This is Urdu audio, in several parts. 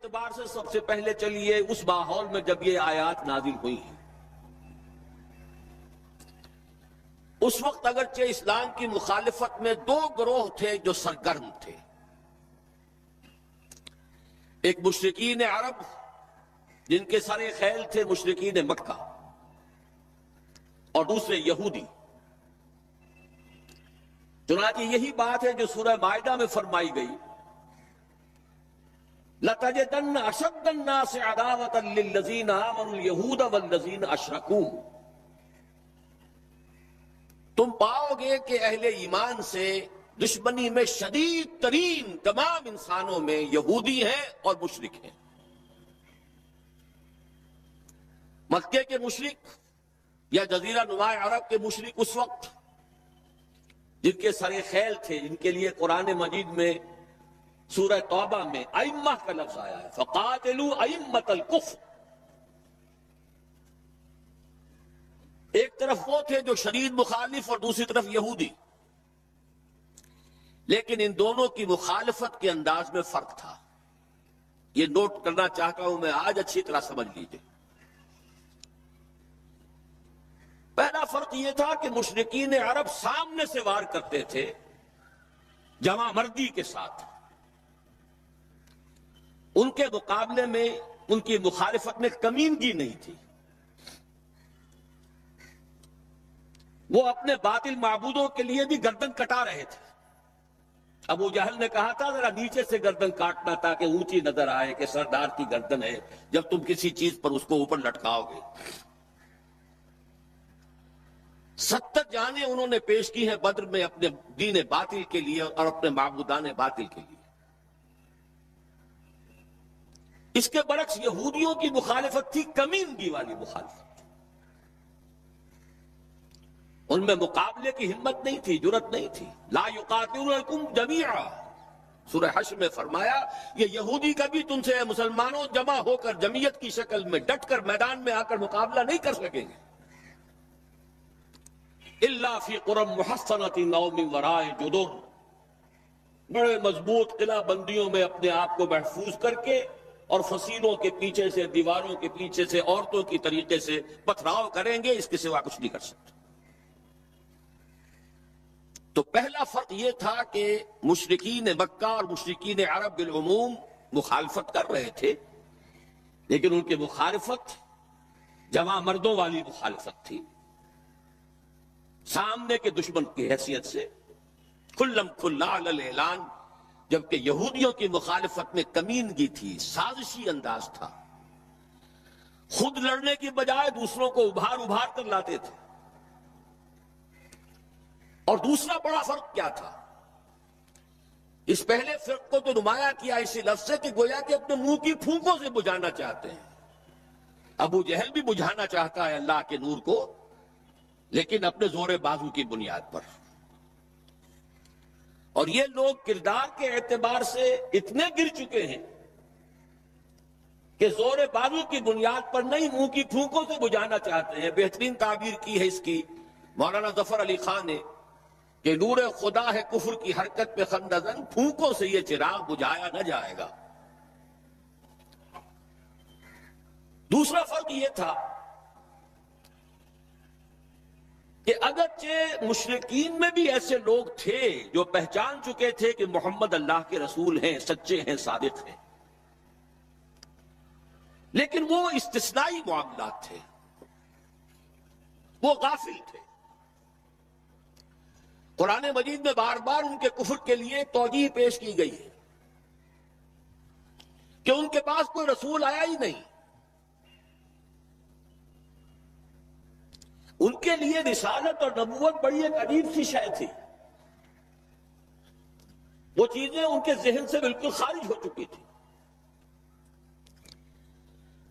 اعتبار سے سب سے پہلے چلیے اس ماحول میں جب یہ آیات نازل ہوئی ہیں، اس وقت اگرچہ اسلام کی مخالفت میں دو گروہ تھے جو سرگرم تھے، ایک مشرکین عرب جن کے سر خیل تھے مشرکین مکہ، اور دوسرے یہودی۔ چنانچہ یہی بات ہے جو سورہ مائدہ میں فرمائی گئی، لَتَجِدَنَّ أَشَدَّ النَّاسِ عَدَاوَةً لِلَّذِينَ آمَنُوا الْيَهُودَ وَالَّذِينَ أَشْرَكُوا۔ تم پاؤ گے کہ اہل ایمان سے دشمنی میں شدید ترین تمام انسانوں میں یہودی ہیں اور مشرک ہیں۔ مکے کے مشرک یا جزیرہ نما عرب کے مشرک اس وقت جن کے سر خیل تھے، جن کے لیے قرآن مجید میں سورہ توبہ میں ائمہ کا لفظ آیا ہے، فَقَاتِلُوا أَئِمَّةَ الْكُفْرِ۔ ایک طرف وہ تھے جو شدید مخالف اور دوسری طرف یہودی، لیکن ان دونوں کی مخالفت کے انداز میں فرق تھا۔ یہ نوٹ کرنا چاہتا ہوں میں آج، اچھی طرح سمجھ لیجیے۔ پہلا فرق یہ تھا کہ مشرکین عرب سامنے سے وار کرتے تھے جمع مردی کے ساتھ، ان کے مقابلے میں ان کی مخالفت میں کمینگی نہیں تھی۔ وہ اپنے باطل معبودوں کے لیے بھی گردن کٹا رہے تھے۔ ابو جہل نے کہا تھا ذرا نیچے سے گردن کاٹنا تاکہ اونچی نظر آئے کہ سردار کی گردن ہے، جب تم کسی چیز پر اس کو اوپر لٹکاؤ گے۔ 70 جانیں انہوں نے پیش کی ہیں بدر میں اپنے دین باطل کے لیے اور اپنے معبودان باطل کے لیے۔ اس کے برعکس یہودیوں کی مخالفت تھی کمینگی والی مخالفت، ان میں مقابلے کی ہمت نہیں تھی، جرأت نہیں تھی۔ لا یقاتلونکم جمیعا، سورہ حشر میں فرمایا یہ یہودی کبھی تم سے مسلمانوں جمع ہو کر جمعیت کی شکل میں ڈٹ کر میدان میں آ کر مقابلہ نہیں کر سکیں گے، الا فی قری محصنۃ او من وراء جدر، بڑے مضبوط قلعہ بندیوں میں اپنے آپ کو محفوظ کر کے اور فصیلوں کے پیچھے سے، دیواروں کے پیچھے سے، عورتوں کی طریقے سے پتھراؤ کریں گے، اس کے سوا کچھ نہیں کر سکتے۔ تو پہلا فرق یہ تھا کہ مشرکین مکہ اور مشرکین عرب بالعموم مخالفت کر رہے تھے، لیکن ان کی مخالفت جمع مردوں والی مخالفت تھی، سامنے کے دشمن کی حیثیت سے کھلم کھلا علی الاعلان، جبکہ یہودیوں کی مخالفت میں کمینگی تھی، سازشی انداز تھا، خود لڑنے کی بجائے دوسروں کو ابھار ابھار کر لاتے تھے۔ اور دوسرا بڑا فرق کیا تھا؟ اس پہلے فرق کو تو نمایاں کیا اسی لفظ سے کہ گویا کہ اپنے منہ کی پھونکوں سے بجھانا چاہتے ہیں۔ ابو جہل بھی بجھانا چاہتا ہے اللہ کے نور کو، لیکن اپنے زور بازو کی بنیاد پر۔ اور یہ لوگ کردار کے اعتبار سے اتنے گر چکے ہیں کہ زور بازو کی بنیاد پر نہیں، منہ کی پھونکوں سے بجھانا چاہتے ہیں۔ بہترین تعبیر کی ہے اس کی مولانا ظفر علی خان نے کہ نور خدا ہے کفر کی حرکت پہ خندزن، پھونکوں سے یہ چراغ بجھایا نہ جائے گا۔ دوسرا فرق یہ تھا کہ اگرچہ مشرکین میں بھی ایسے لوگ تھے جو پہچان چکے تھے کہ محمد اللہ کے رسول ہیں، سچے ہیں، صادق ہیں، لیکن وہ استثنائی معاملات تھے، وہ غافل تھے۔ قرآن مجید میں بار بار ان کے کفر کے لیے توجیہ پیش کی گئی ہے کہ ان کے پاس کوئی رسول آیا ہی نہیں، ان کے لیے رسالت اور نبوت بڑی ایک عجیب سی شے تھی، وہ چیزیں ان کے ذہن سے بالکل خارج ہو چکی تھی۔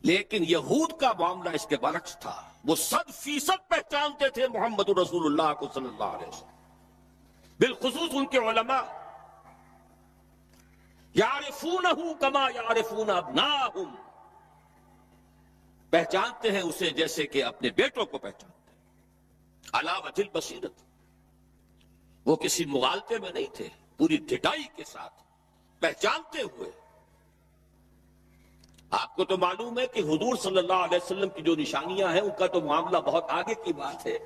لیکن یہود کا معاملہ اس کے برعکس تھا، وہ 100% پہچانتے تھے محمد رسول اللہ کو صلی اللہ علیہ وسلم، بالخصوص ان کے علماء، یعرفونہ کما یعرفون ابناءہم، پہچانتے ہیں اسے جیسے کہ اپنے بیٹوں کو پہچانتے ہیں، علی وجہ البصیرت، وہ کسی مغالطے میں نہیں تھے، پوری ڈٹائی کے ساتھ پہچانتے ہوئے آپ کو تو معلوم ہے کہ حضور صلی اللہ علیہ وسلم کی جو نشانیاں ہیں ان کا تو معاملہ بہت آگے کی بات ہے.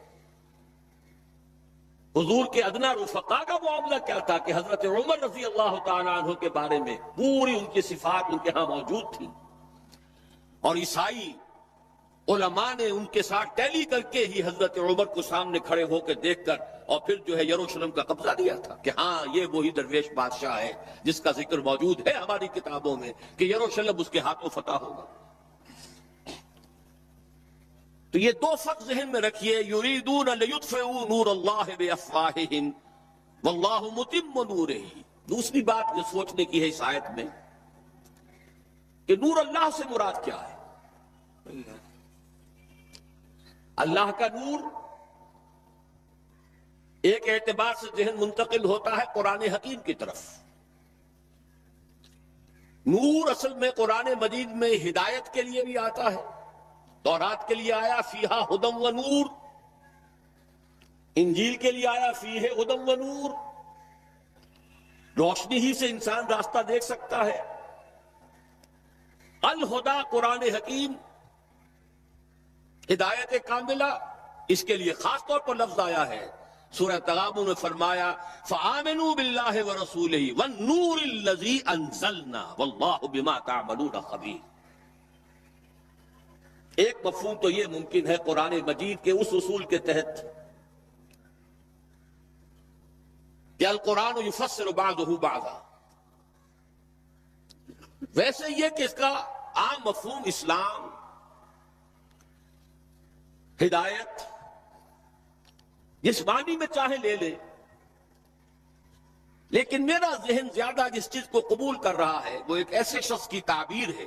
حضور کے ادنا رفقا کا معاملہ کیا تھا کہ حضرت عمر رضی اللہ تعالیٰ عنہ کے بارے میں پوری ان کی صفات ان کے ہاں موجود تھی، اور عیسائی علماء نے ان کے ساتھ ٹیلی کر کے ہی حضرت عمر کو سامنے کھڑے ہو کے دیکھ کر اور پھر جو ہے یروشلم کا قبضہ دیا تھا کہ ہاں یہ وہی درویش بادشاہ ہے جس کا ذکر موجود ہے ہماری کتابوں میں کہ یروشلم اس کے ہاتھوں فتح ہوگا. تو یہ دو فرق ذہن میں رکھیے، یریدون لیطفئوا نور اللہ بافواہہم واللہ متم نورہ. دوسری بات جو سوچنے کی ہے اس آیت میں کہ نور اللہ سے مراد کیا ہے. اللہ کا نور ایک اعتبار سے ذہن منتقل ہوتا ہے قرآن حکیم کی طرف. نور اصل میں قرآن مجید میں ہدایت کے لیے بھی آتا ہے. تورات کے لیے آیا فیہا ہدی و نور، انجیل کے لیے آیا فیہ ہدی و نور، روشنی ہی سے انسان راستہ دیکھ سکتا ہے. الہدا قرآن حکیم، ہدایت کاملہ، اس کے لیے خاص طور پر لفظ آیا ہے. سورہ تغابن میں فرمایا فآمنوا باللہ ورسولہ والنور الذی انزلنا واللہ بما تعملون خبیر. ایک مفہوم تو یہ ممکن ہے قرآن مجید کے اس اصول کے تحت کہ القرآن یفسر بعضہ بعضا، ویسے یہ کہ اس کا عام مفہوم اسلام، ہدایت، جس معنی میں چاہے لے لے، لیکن میرا ذہن زیادہ جس چیز کو قبول کر رہا ہے وہ ایک ایسے شخص کی تعبیر ہے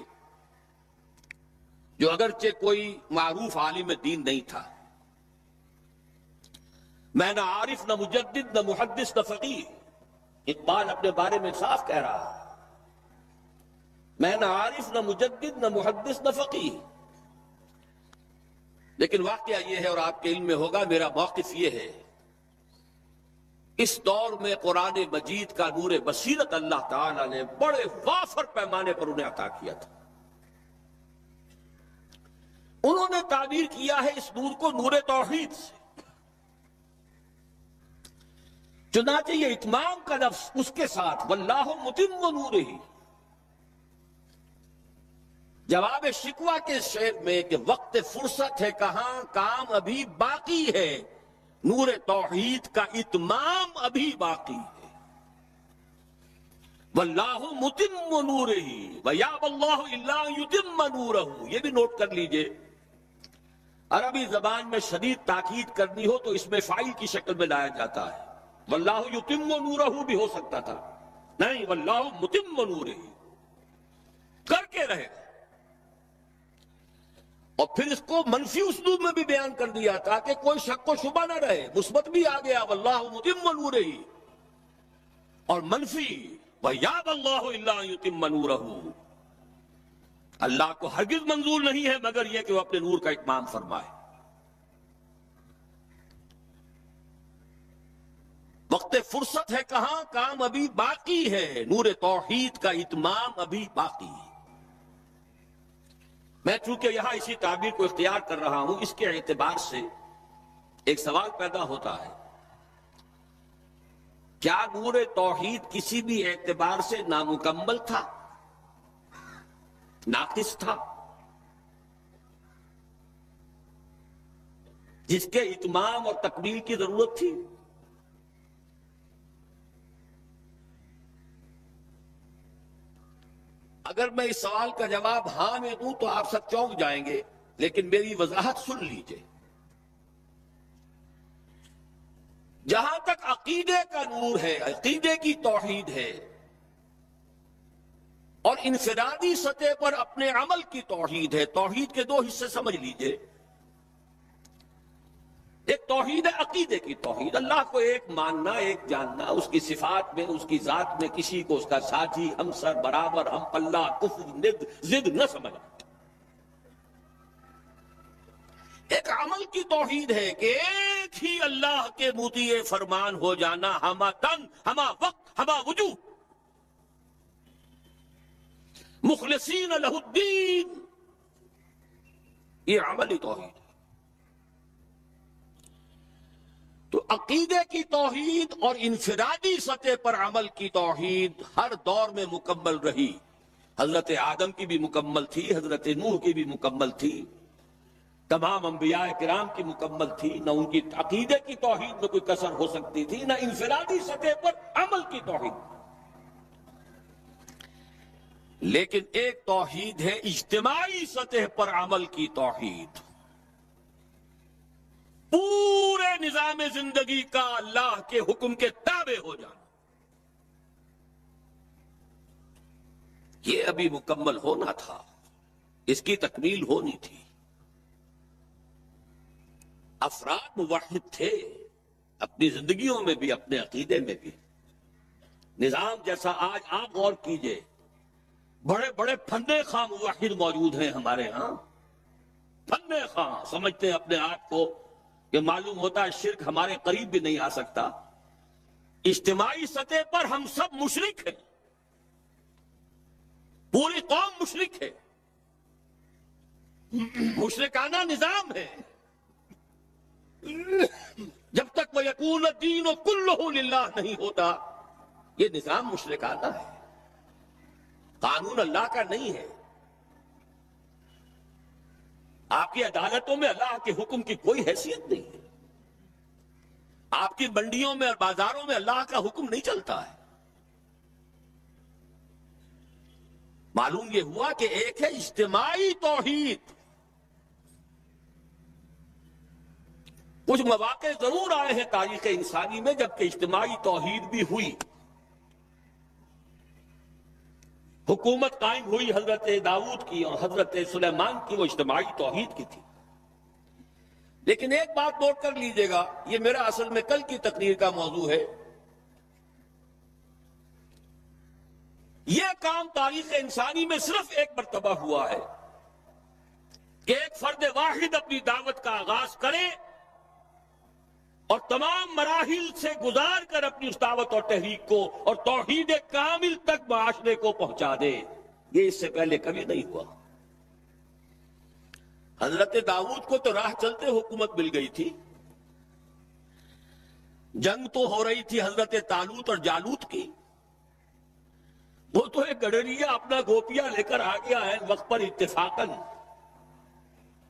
جو اگرچہ کوئی معروف عالم دین نہیں تھا، میں نہ عارف نہ مجدد نہ محدث نہ فقیہ. اقبال اپنے بارے میں صاف کہہ رہا ہے میں نہ عارف نہ مجدد نہ محدث نہ فقیہ. لیکن واقعہ یہ ہے اور آپ کے علم میں ہوگا میرا موقف یہ ہے، اس دور میں قرآن مجید کا نور بصیرت اللہ تعالی نے بڑے وافر پیمانے پر انہیں عطا کیا تھا. انہوں نے تعبیر کیا ہے اس نور کو نور توحید سے. چنانچہ یہ اتمام کا لفظ اس کے ساتھ واللہ متم نورہ، جواب شکوہ کے شعر میں کہ وقت فرصت ہے کہاں، کام ابھی باقی ہے، نور توحید کا اتمام ابھی باقی ہے. واللہ متم نورہ ویابی اللہ الا ان یتم نورہ. یہ بھی نوٹ کر لیجئے، عربی زبان میں شدید تاکید کرنی ہو تو اس میں فاعل کی شکل میں لایا جاتا ہے. واللہ یتم نورہ بھی ہو سکتا تھا، نہیں، واللہ متم نورہ کر کے رہے. اور پھر اس کو منفی اسلوب میں بھی بیان کر دیا تھا کہ کوئی شک و شبہ نہ رہے، مثبت بھی آ گیا واللہ متم نورہ، اور منفی وَيَأْبَى اللَّهُ إِلَّا أَن يُتِمَّ نُورَهُ. اللہ کو ہرگز منظور نہیں ہے مگر یہ کہ وہ اپنے نور کا اتمام فرمائے. وقت فرصت ہے کہاں، کام ابھی باقی ہے، نور توحید کا اتمام ابھی باقی ہے. میں چونکہ یہاں اسی تعبیر کو اختیار کر رہا ہوں، اس کے اعتبار سے ایک سوال پیدا ہوتا ہے، کیا نور توحید کسی بھی اعتبار سے نامکمل تھا، ناقص تھا، جس کے اتمام اور تکمیل کی ضرورت تھی؟ اگر میں اس سوال کا جواب ہاں میں دوں تو آپ سب چونک جائیں گے، لیکن میری وضاحت سن لیجئے. جہاں تک عقیدے کا نور ہے، عقیدے کی توحید ہے، اور انفرادی سطح پر اپنے عمل کی توحید ہے، توحید کے دو حصے سمجھ لیجئے. ایک توحید ہے عقیدے کی توحید، اللہ کو ایک ماننا، ایک جاننا، اس کی صفات میں، اس کی ذات میں کسی کو اس کا ساتھی، ہمسر، برابر، ہم پلہ، کفر، ند، ضد نہ سمجھنا. ایک عمل کی توحید ہے کہ ایک ہی اللہ کے مطیع فرمان ہو جانا، ہما تن، ہما وقت، ہما وجود. مخلصین لہ الدین، یہ عملی توحید ہے۔ تو عقیدے کی توحید اور انفرادی سطح پر عمل کی توحید ہر دور میں مکمل رہی۔ حضرت آدم کی بھی مکمل تھی، حضرت نوح کی بھی مکمل تھی، تمام انبیاء کرام کی مکمل تھی۔ نہ ان کی عقیدے کی توحید میں کوئی کسر ہو سکتی تھی، نہ انفرادی سطح پر عمل کی توحید۔ لیکن ایک توحید ہے اجتماعی سطح پر عمل کی توحید، پورے نظام زندگی کا اللہ کے حکم کے تابع ہو جانا۔ یہ ابھی مکمل ہونا تھا، اس کی تکمیل ہونی تھی۔ افراد موحد تھے اپنی زندگیوں میں بھی، اپنے عقیدے میں بھی۔ نظام جیسا آج آپ غور کیجئے، بڑے بڑے فندے خواہ موحد موجود ہیں ہمارے ہاں، فندے خواہ سمجھتے ہیں اپنے آپ کو کہ معلوم ہوتا ہے شرک ہمارے قریب بھی نہیں آ سکتا۔ اجتماعی سطح پر ہم سب مشرک ہیں، پوری قوم مشرک ہے، مشرکانہ نظام ہے۔ جب تک وَيَكُونَ الدِّينُ كُلُّهُ لِلَّهِ نہیں ہوتا، یہ نظام مشرکانہ ہے، قانون اللہ کا نہیں ہے۔ آپ کی عدالتوں میں اللہ کے حکم کی کوئی حیثیت نہیں ہے، آپ کی منڈیوں میں اور بازاروں میں اللہ کا حکم نہیں چلتا ہے۔ معلوم یہ ہوا کہ ایک ہے اجتماعی توحید۔ کچھ مواقع ضرور آئے ہیں تاریخ انسانی میں جبکہ اجتماعی توحید بھی ہوئی، حکومت قائم ہوئی حضرت داؤد کی اور حضرت سلیمان کی، وہ اجتماعی توحید کی تھی۔ لیکن ایک بات نوٹ کر لیجئے گا، یہ میرا اصل میں کل کی تقریر کا موضوع ہے۔ یہ کام تاریخ انسانی میں صرف ایک مرتبہ ہوا ہے کہ ایک فرد واحد اپنی دعوت کا آغاز کرے اور تمام مراحل سے گزار کر اپنی اس دعوت اور تحریک کو اور توحید کامل تک معاشرے کو پہنچا دے۔ یہ اس سے پہلے کبھی نہیں ہوا۔ حضرت داؤد کو تو راہ چلتے حکومت مل گئی تھی، جنگ تو ہو رہی تھی حضرت طالوت اور جالوت کی، وہ تو ایک گڈریا اپنا گوپیا لے کر آ گیا ہے وقت پر اتفاقاً،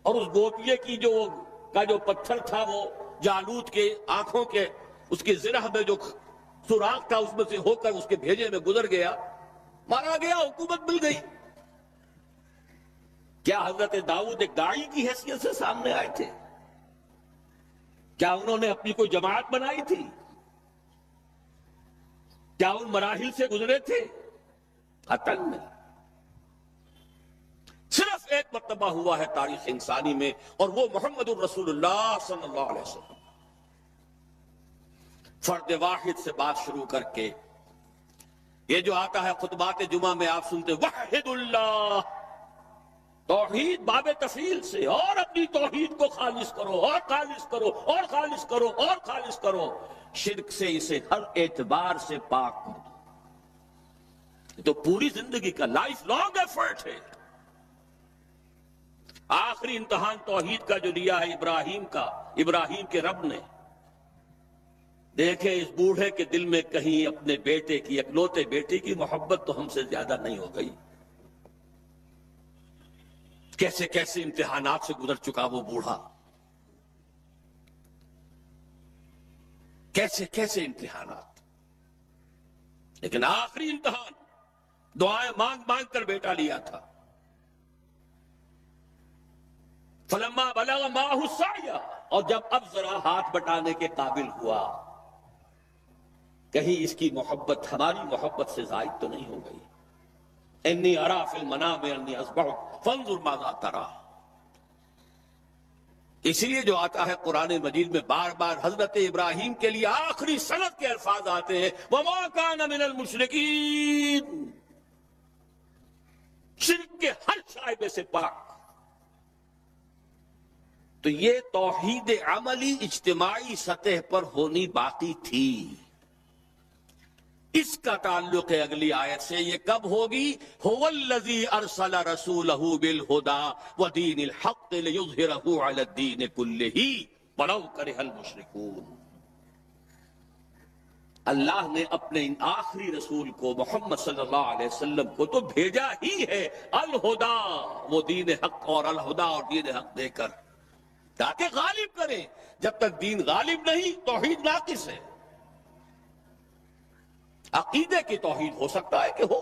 اور اس گوپیے کی جو پتھر تھا وہ جالوت کے آنکھوں کے اس کی زرہ میں جو سوراخ تھا اس میں سے ہو کر اس کے بھیجے میں گزر گیا، مارا گیا، حکومت مل گئی۔ کیا حضرت داؤد ایک داعی کی حیثیت سے سامنے آئے تھے؟ کیا انہوں نے اپنی کوئی جماعت بنائی تھی؟ کیا ان مراحل سے گزرے تھے؟ قطعاً نہیں۔ صرف ایک مرتبہ ہوا ہے تاریخ انسانی میں، اور وہ محمد الرسول اللہ صلی اللہ علیہ وسلم۔ فرد واحد سے بات شروع کر کے یہ جو آتا ہے خطبات جمعہ میں آپ سنتے وحد اللہ، توحید باب تفصیل سے، اور اپنی توحید کو خالص کرو اور خالص کرو اور خالص کرو اور خالص کرو، شرک سے اسے ہر اعتبار سے پاک کر دو۔ یہ تو پوری زندگی کا لائف لانگ ایفرٹ ہے۔ آخری امتحان توحید کا جو لیا ہے ابراہیم کے رب نے، دیکھیں اس بوڑھے کے دل میں کہیں اپنے بیٹے کی، اکلوتے بیٹے کی محبت تو ہم سے زیادہ نہیں ہو گئی؟ کیسے کیسے امتحانات سے گزر چکا وہ بوڑھا، کیسے کیسے امتحانات، لیکن آخری امتحان دعائیں مانگ مانگ کر بیٹا لیا تھا۔ فلما بلغ معہ السعی، اور جب اب ذرا ہاتھ بٹانے کے قابل ہوا، کہیں اس کی محبت ہماری محبت سے زائد تو نہیں ہو گئی؟ انی ارا فی المنام انی اذبحک فانظر ماذا تری۔ اس لیے جو آتا ہے قرآن مجید میں بار بار حضرت ابراہیم کے لیے آخری سند کے الفاظ آتے ہیں وما کان من المشرکین، شرک کے ہر شائبے سے پاک۔ تو یہ توحید عملی اجتماعی سطح پر ہونی باقی تھی، اس کا تعلق ہے اگلی آیت سے. یہ کب ہوگی؟ هو الذی ارسل رسولہ بالہدی ودین الحق لیظہرہ علی الدین کلہ ولو کرہ المشرکون. اللہ نے اپنے ان آخری رسول کو محمد صلی اللہ علیہ وسلم کو تو بھیجا ہی ہے الہدا، وہ دین حق اور الہدا اور دین حق دے کر، تاکہ غالب کریں. جب تک دین غالب نہیں توحید ناقص ہے. عقیدے کی توحید ہو سکتا ہے کہ ہو،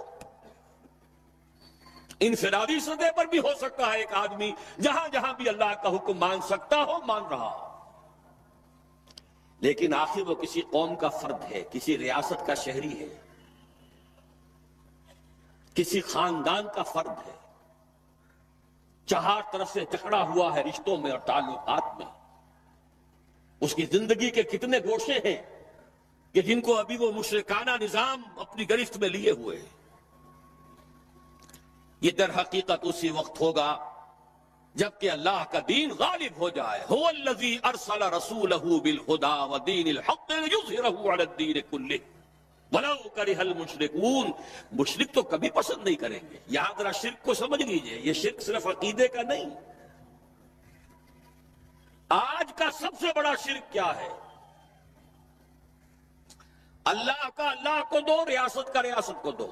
انفرادی سطح پر بھی ہو سکتا ہے. ایک آدمی جہاں جہاں بھی اللہ کا حکم مان سکتا ہو مان رہا، لیکن آخر وہ کسی قوم کا فرد ہے، کسی ریاست کا شہری ہے، کسی خاندان کا فرد ہے، چہار طرف سے جکڑا ہوا ہے رشتوں میں اور تعلقات میں. اس کی زندگی کے کتنے گوشے ہیں کہ جن کو ابھی وہ مشرکانہ نظام اپنی گرفت میں لیے ہوئے ہیں. یہ در حقیقت اسی وقت ہوگا جبکہ اللہ کا دین غالب ہو جائے. هو الذی ارسل رسولہ بالہدی ودین الحق لیظہرہ علی الدین کلہ ولو کرہ المشرکون. مشرک تو کبھی پسند نہیں کریں گے. یہاں ذرا شرک کو سمجھ لیجئے، یہ شرک صرف عقیدے کا نہیں. آج کا سب سے بڑا شرک کیا ہے؟ اللہ کا اللہ کو دو، ریاست کا ریاست کو دو.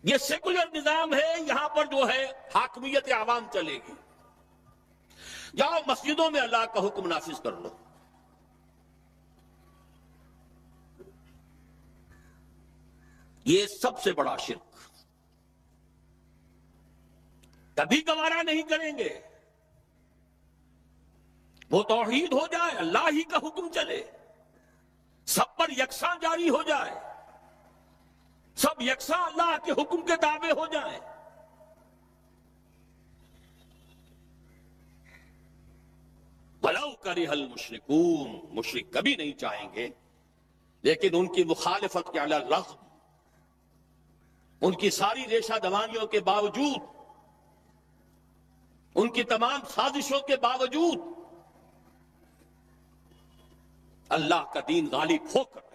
یہ سیکولر نظام ہے، یہاں پر جو ہے حاکمیت عوام چلے گی. جاؤ مسجدوں میں اللہ کا حکم نافذ کر لو. یہ سب سے بڑا شرک. کبھی گوارا نہیں کریں گے. وہ توحید ہو جائے، اللہ ہی کا حکم چلے، سب پر یکساں جاری ہو جائے، سب یکساں اللہ کے حکم کے تابع ہو جائیں. وَلَوْ كَرِهَ الْمُشْرِكُونَ. مشرک کبھی نہیں چاہیں گے، لیکن ان کی مخالفت کے علی الرغم، ان کی ساری ریشہ دوانیوں کے باوجود، ان کی تمام سازشوں کے باوجود اللہ کا دین غالب ہو کر.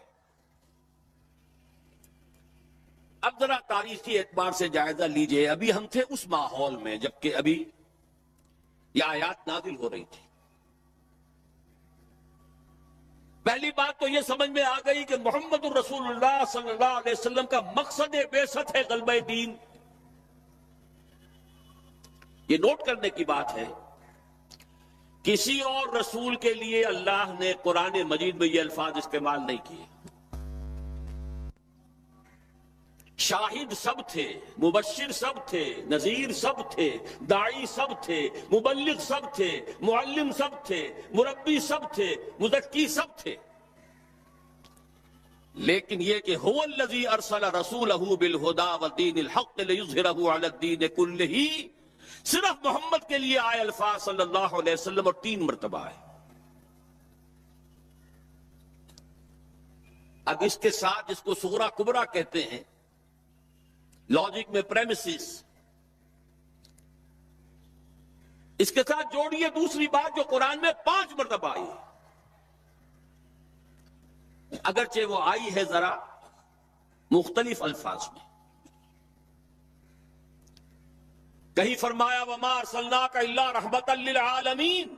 اب ذرا تاریخی اعتبار سے جائزہ لیجئے. ابھی ہم تھے اس ماحول میں جبکہ ابھی یہ آیات نازل ہو رہی تھی. پہلی بات تو یہ سمجھ میں آ گئی کہ محمد الرسول اللہ صلی اللہ علیہ وسلم کا مقصد بعثت ہے غلبہ دین. یہ نوٹ کرنے کی بات ہے، کسی اور رسول کے لیے اللہ نے قرآن مجید میں یہ الفاظ استعمال نہیں کیے. شاہد سب تھے، مبشر سب تھے، نذیر سب تھے، داعی سب تھے، مبلغ سب تھے، معلم سب تھے، مربی سب تھے، مزکی سب تھے. لیکن یہ کہ هو الذی ارسل رسولہ بالہدی ودین الحق لیظہرہ علی الدین کلہ، صرف محمد کے لیے آئے الفاظ صلی اللہ علیہ وسلم اور 3 مرتبہ ہے. اب اس کے ساتھ جس کو صغرا کبرا کہتے ہیں لاجک میں پریمیسز، اس کے ساتھ جوڑیے دوسری بات جو قرآن میں 5 مرتبہ آئی ہے، اگرچہ وہ آئی ہے ذرا مختلف الفاظ میں. کہیں فرمایا وَمَا أَرْسَلْنَاكَ إِلَّا رَحْمَةً لِّلْعَالَمِينَ،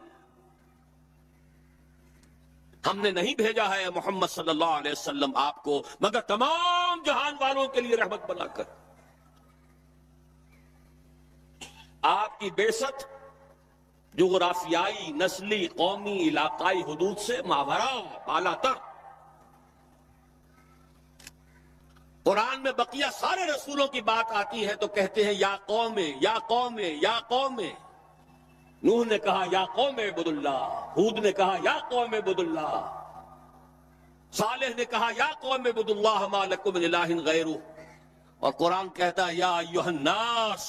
ہم نے نہیں بھیجا ہے محمد صلی اللہ علیہ وسلم آپ کو مگر تمام جہان والوں کے لیے رحمت بنا کر. آپ کی بعثت جغرافیائی، نسلی، قومی، علاقائی حدود سے ماورا، اعلیٰ تر. قرآن میں بقیہ سارے رسولوں کی بات آتی ہے تو کہتے ہیں یا قوم یا قوم یا قوم. نوح نے کہا یا قوم اعبدوا اللہ، ہود نے کہا یا قوم اعبدوا اللہ، صالح نے کہا یا قوم اعبدوا اللہ ما لکم من الہ غیرہ. اور قرآن کہتا ہے یا ایھا الناس،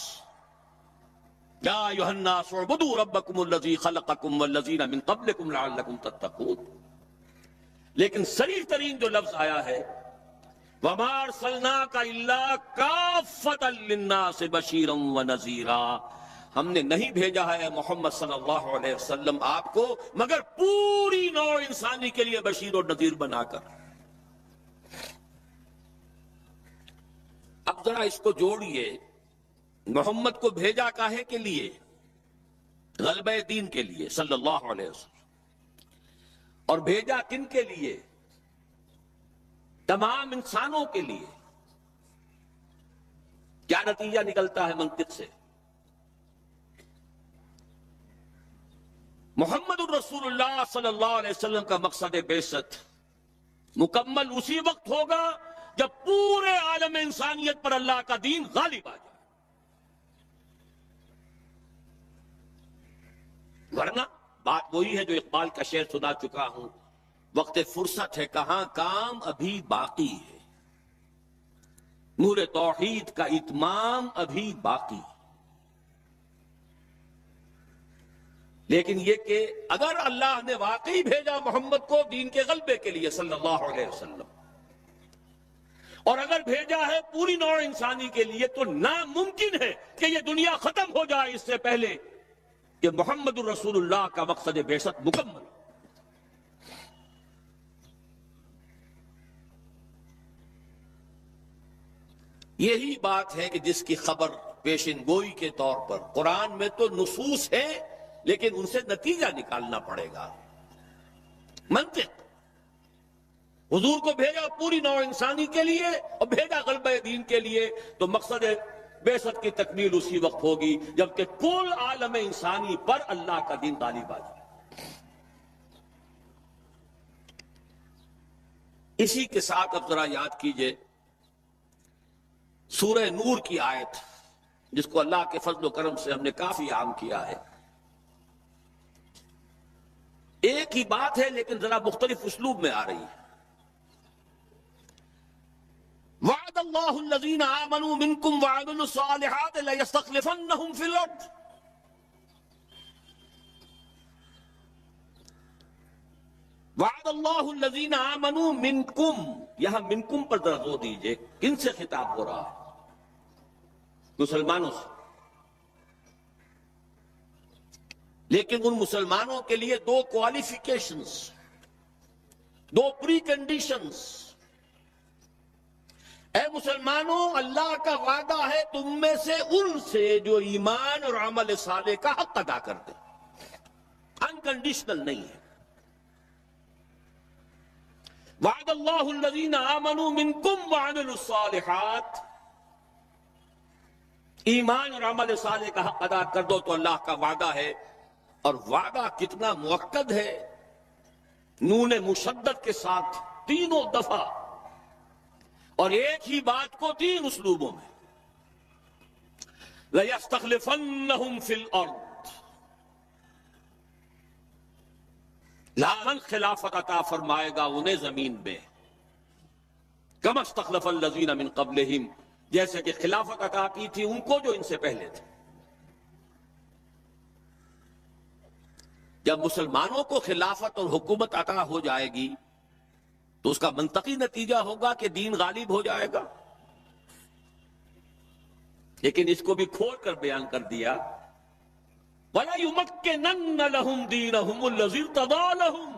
یا ایھا الناس اعبدوا ربکم الذی خلقکم والذین من قبلکم لعلکم تتقون. لیکن صریح ترین جو لفظ آیا ہے وَمَا أَرْسَلْنَاكَ إِلَّا كَافَّةً لِلنَّاسِ بَشِيرًا وَنَذِيرًا، ہم نے نہیں بھیجا ہے محمد صلی اللہ علیہ وسلم آپ کو مگر پوری نوع انسانی کے لیے بشیر اور نذیر بنا کر۔ اب ذرا اس کو جوڑیے، محمد کو بھیجا کاہے کے لیے؟ غلبہ دین کے لیے صلی اللہ علیہ وسلم۔ اور بھیجا کن کے لیے؟ تمام انسانوں کے لیے۔ کیا نتیجہ نکلتا ہے منطق سے؟ محمد الرسول اللہ صلی اللہ علیہ وسلم کا مقصد بعثت مکمل اسی وقت ہوگا جب پورے عالم انسانیت پر اللہ کا دین غالب آ جائے، ورنہ بات وہی ہے جو اقبال کا شعر سنا چکا ہوں، وقت فرصت ہے کہاں کام ابھی باقی ہے، نور توحید کا اتمام ابھی باقی۔ لیکن یہ کہ اگر اللہ نے واقعی بھیجا محمد کو دین کے غلبے کے لیے صلی اللہ علیہ وسلم، اور اگر بھیجا ہے پوری نوع انسانی کے لیے، تو ناممکن ہے کہ یہ دنیا ختم ہو جائے اس سے پہلے کہ محمد الرسول اللہ کا مقصد بعثت مکمل۔ یہی بات ہے کہ جس کی خبر پیشن گوئی کے طور پر قرآن میں تو نصوص ہے، لیکن ان سے نتیجہ نکالنا پڑے گا، منطق۔ حضور کو بھیجا پوری نوع انسانی کے لیے اور بھیجا غلبہ دین کے لیے، تو مقصد بعثت کی تکمیل اسی وقت ہوگی جبکہ کل عالم انسانی پر اللہ کا دین غالب آ جائے۔ اسی کے ساتھ اب ذرا یاد کیجئے سورہ نور کی آیت، جس کو اللہ کے فضل و کرم سے ہم نے کافی عام کیا ہے۔ ایک ہی بات ہے لیکن ذرا مختلف اسلوب میں آ رہی ہے۔ وعد اللہ الذین آمنوا منکم وعملوا الصالحات لیستخلفنہم فی الارض۔ وعد اللہ الذین آمنوا منکم، یہاں منکم پر ذرا زور دیجئے، کن سے خطاب ہو رہا ہے؟ مسلمانوں سے۔ لیکن ان مسلمانوں کے لیے دو کوالیفیکیشنز، دو پری کنڈیشنز۔ اے مسلمانوں، اللہ کا وعدہ ہے تم میں سے ان سے جو ایمان اور عمل صالح کا حق ادا کر دیں، انکنڈیشنل نہیں ہے۔ وعد اللہ الذین آمنوا منکم وعملوا الصالحات، ایمان اور عمل صالح کا حق ادا کر دو تو اللہ کا وعدہ ہے۔ اور وعدہ کتنا مؤکد ہے، نون مشدد کے ساتھ تینوں دفعہ، اور ایک ہی بات کو تین اسلوبوں میں۔ لَيَسْتَخْلِفَنَّهُمْ فِي الْأَرْضِ، لازماً خلافت عطا فرمائے گا انہیں زمین میں، كَمَا اسْتَخْلَفَ الَّذِينَ مِن قَبْلِهِمْ، جیسے کہ خلافت عطا کی تھی ان کو جو ان سے پہلے تھے۔ جب مسلمانوں کو خلافت اور حکومت عطا ہو جائے گی تو اس کا منطقی نتیجہ ہوگا کہ دین غالب ہو جائے گا، لیکن اس کو بھی کھول کر بیان کر دیا، وَلَا يُمَكِّنَنَّ لَهُمْ دِينَهُمُ الَّذِي ارْتَضَىٰ لَهُمْ،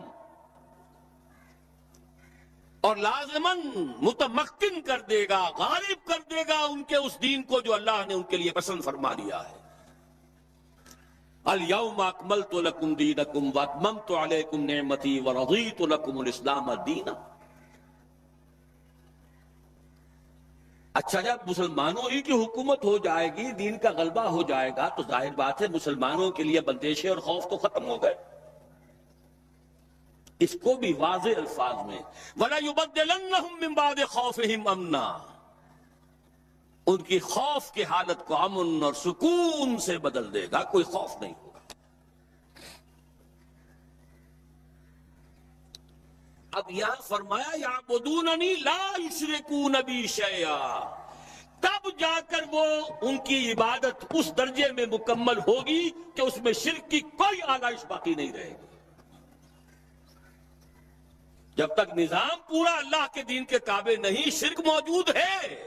اور لازماً متمکن کر دے گا، غالب کر دے گا ان کے اس دین کو جو اللہ نے ان کے لیے پسند فرما لیا ہے۔ اليوم اکملت لکم دینکم واتممت علیکم نعمتی ورضیت لکم الاسلام دینا۔ اچھا، جب مسلمانوں ہی کی حکومت ہو جائے گی، دین کا غلبہ ہو جائے گا، تو ظاہر بات ہے مسلمانوں کے لیے بندشیں اور خوف تو ختم ہو گئے۔ اس کو بھی واضح الفاظ میں وَلَيُبَدِّلَنَّهُم مِّن بَعْدِ خَوْفِهِمْ أَمْنًا، ان کی خوف کی حالت کو امن اور سکون سے بدل دے گا، کوئی خوف نہیں ہوگا۔ اب یہاں فرمایا یعبدوننی لا یشرکون بی شیئا، تب جا کر وہ ان کی عبادت اس درجے میں مکمل ہوگی کہ اس میں شرک کی کوئی آلائش باقی نہیں رہے گی۔ جب تک نظام پورا اللہ کے دین کے تابع نہیں، شرک موجود ہے۔